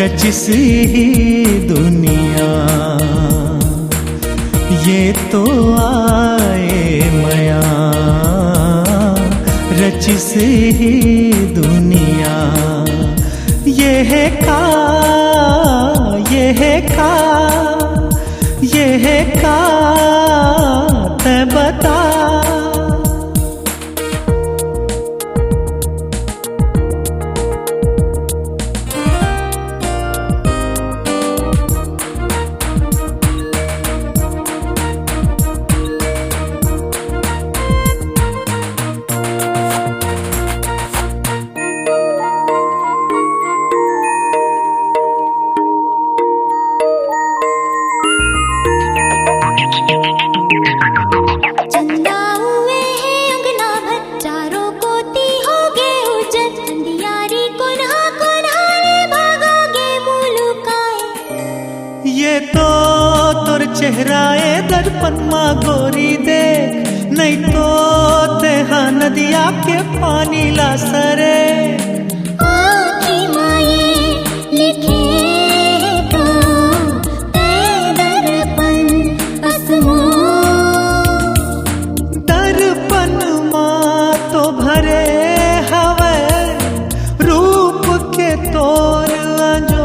रचिसी ही दुनिया। ये तो आए मया रचिसी ही दुनिया। ये है का ते बता। ये तो तोर चेहराए दर्पण माँ गोरी देख, नहीं तो तेहा नदिया के पानी ला सरे। दर्पण माँ तो भरे हवे रूप के तोर अंजो।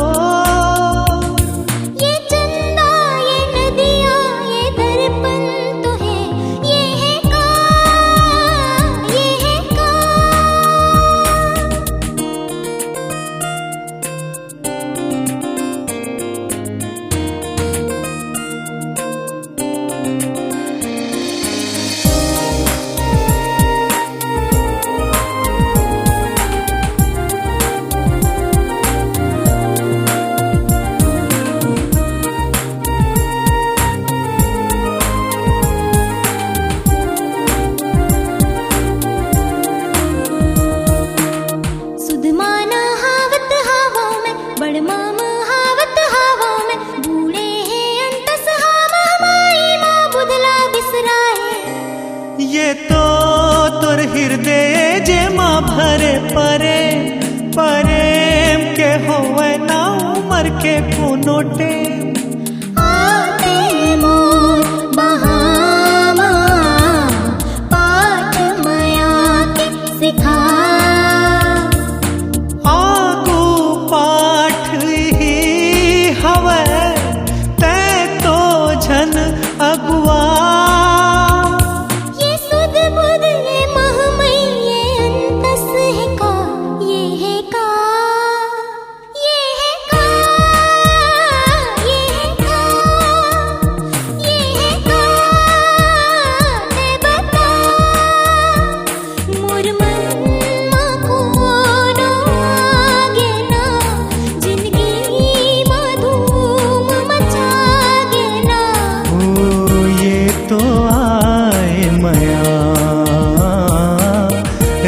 ये तो तोर हृदय जे माँ भरे प्रेम के होवे ना उमर के कोनो टेम। आगू पाठ ही हवे ते तो झन अगुआ।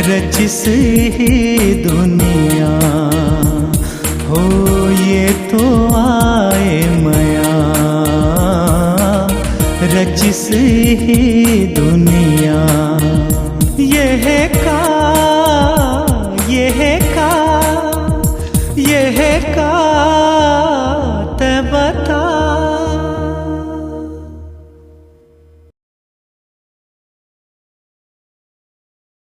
रचिसी ही दुनिया हो, ये तो आए मया रचिसी ही दुनिया। ये है का